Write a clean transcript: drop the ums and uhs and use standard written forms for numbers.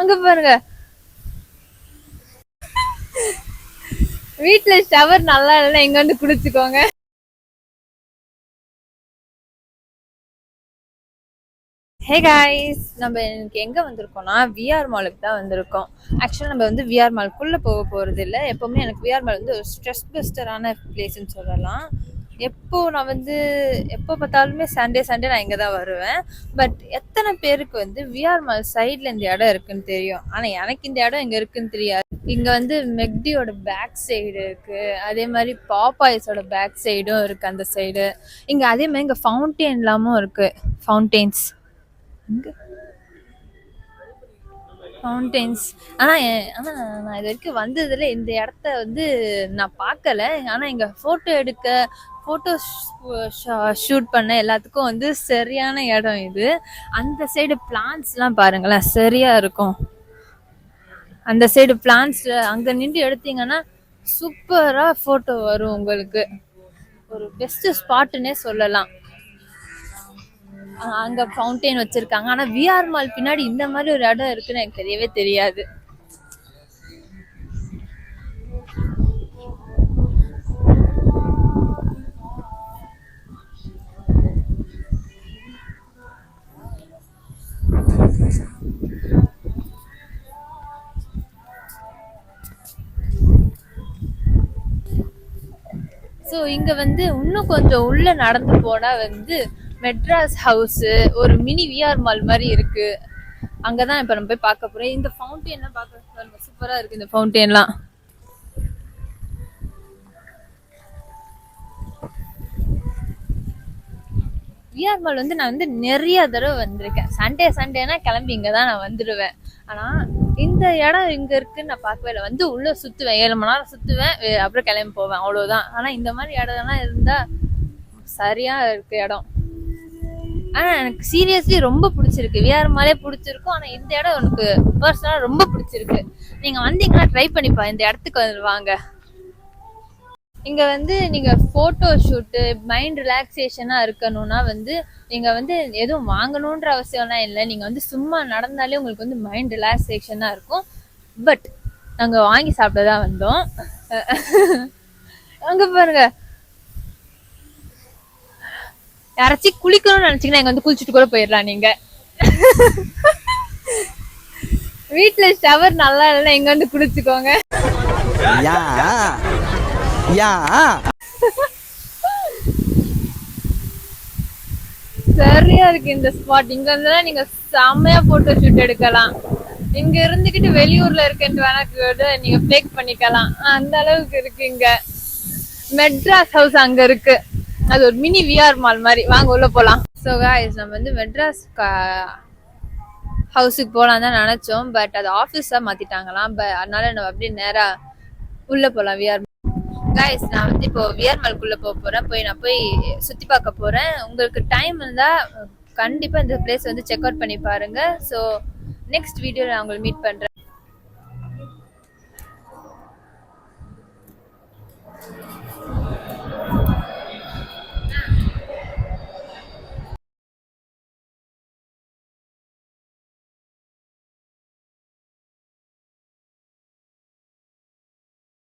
அங்க பாருங்க, வீட்டுல ஷவர் நல்லா இல்லைன்னா இங்க வந்து குடிச்சுக்கோங்க. ஹே காய்ஸ், நம்ம இன்னைக்கு எங்க வந்திருக்கோம்னா விஆர் மாலுக்கு தான் வந்திருக்கோம். ஆக்சுவலாக நம்ம வந்து விஆர் மால்குள்ளே போக போகிறது இல்லை. எப்போவுமே எனக்கு விஆர் மால் வந்து ஒரு ஸ்ட்ரெஸ் பஸ்டரான பிளேஸ்ன்னு சொல்லலாம். நான் வந்து எப்போ பார்த்தாலுமே சண்டே நான் இங்கே தான் வருவேன். பட் எத்தனை பேருக்கு வந்து விஆர் மால் சைடில் இந்த இடம் இருக்குன்னு தெரியும். ஆனால் எனக்கு இந்த இடம் எங்கே இருக்குன்னு தெரியாது. இங்கே வந்து மெக்டியோட பேக் சைடு இருக்குது, அதே மாதிரி பாப்பாய்ஸோட பேக் சைடும் இருக்குது அந்த சைடு. இங்கே அதே மாதிரி இங்கே ஃபவுண்டெயின் எல்லாமும் இருக்குது, ஃபவுண்டெயின்ஸ் ஃபவுண்டெயின்ஸ். ஆனால் நான் இது வரைக்கும் வந்ததில் இந்த இடத்த வந்து நான் பார்க்கல. ஆனால் இங்கே ஃபோட்டோ எடுக்க, ஃபோட்டோ ஷூட் பண்ண எல்லாத்துக்கும் வந்து சரியான இடம் இது. அந்த சைடு பிளான்ஸ்லாம் பாருங்களேன், சரியாக இருக்கும். அந்த சைடு பிளான்ஸ் அங்கே நின்று எடுத்தீங்கன்னா சூப்பராக ஃபோட்டோ வரும் உங்களுக்கு. ஒரு பெஸ்ட் ஸ்பாட்டுன்னே சொல்லலாம். அங்க ஃபவுண்டெயின் வச்சிருக்காங்க. ஆனா விஆர் மால் பின்னாடி இந்த மாதிரி ஒரு இடம் இருக்குன்னு எனக்கு தெரியவே தெரியாது. ஸோ இங்க வந்து இன்னும் கொஞ்சம் உள்ள நடந்து போனா வந்து மெட்ராஸ் ஹவுஸ், ஒரு மினி விஆர் மால் மாதிரி இருக்கு. அங்கதான் இப்ப நம்ம போய் பார்க்க போறோம். இந்த ஃபவுண்டெயின்லாம் பார்க்க சூப்பரா இருக்கு. இந்த ஃபவுண்டெயின்லாம் விஆர் மால் வந்து நான் வந்து நிறைய தடவை வந்திருக்கேன். சண்டேனா கிளம்பி இங்கே தான் நான் வந்துடுவேன். ஆனால் இந்த இடம் இங்கே இருக்குன்னு நான் பார்க்கவே இல்லை. வந்து உள்ளே சுற்றுவேன், 7 மணி நேரம் சுற்றுவேன், அப்புறம் கிளம்பி போவேன், அவ்வளோதான். ஆனால் இந்த மாதிரி இடம்லாம் இருந்தால் சரியாக இருக்கு இடம். ஆனால் எனக்கு சீரியஸ்லி ரொம்ப பிடிச்சிருக்கு. விஆர் மாலே பிடிச்சிருக்கும். ஆனால் இந்த இடம் எனக்கு பர்சனலாக ரொம்ப பிடிச்சிருக்கு. நீங்கள் வந்தீங்கன்னா ட்ரை பண்ணிப்பா, இந்த இடத்துக்கு வாங்க. இங்க வந்து நீங்க போட்டோ ஷூட்டு, மைண்ட் ரிலாக்ஸேஷனா இருக்கணும்னா வந்து நீங்க வந்து எதுவும் வாங்கணுன்ற அவசியம்லாம் இல்லை. நீங்க வந்து சும்மா நடந்தாலே உங்களுக்கு வந்து மைண்ட் ரிலாக்ஸேஷனா இருக்கும். பட் நாங்க வாங்கி சாப்பிடதான் வந்தோம். அங்க பாருங்க, யாராச்சும் குளிக்கணும்னு நினைச்சீங்கன்னா இங்க வந்து குளிச்சுட்டு கூட போயிடலாம். நீங்க வீட்டுல ஷவர் நல்லா இல்லைன்னா இங்க வந்து குளிச்சுக்கோங்க. சரியா இருக்கு இந்த ஸ்பாட். இங்க இருந்தா நீங்க செம்மையா போட்டோ ஷூட் எடுக்கலாம். இங்க இருந்துகிட்டு வெளியூர்ல இருக்கேன்னு வேணா நீங்க பிளேக் பண்ணிக்கலாம். அந்த அளவுக்கு இருக்கு. இங்க மெட்ராஸ் ஹவுஸ் அங்க இருக்கு. அது ஒரு மினி விஆர் மால் மாதிரி. வாங்க உள்ள போலாம். சோ காய்ஸ், நம்ம வந்து மெட்ராஸ் ஹவுஸுக்கு போலாம் தான் நினைச்சோம். பட் அது ஆபீஸா மாத்திட்டாங்களாம். அதனால நம்ம அப்படியே நேரா உள்ள போலாம் விஆர். கைஸ், நான் வந்து இப்போ விஆர் மால்குள்ள போறேன். நான் போய் சுத்தி பார்க்க போறேன். உங்களுக்கு டைம் இருந்தா கண்டிப்பா இந்த பிளேஸ் வந்து செக் அவுட் பண்ணி பாருங்க. ஸோ நெக்ஸ்ட் வீடியோல நான் உங்களை மீட் பண்றேன்.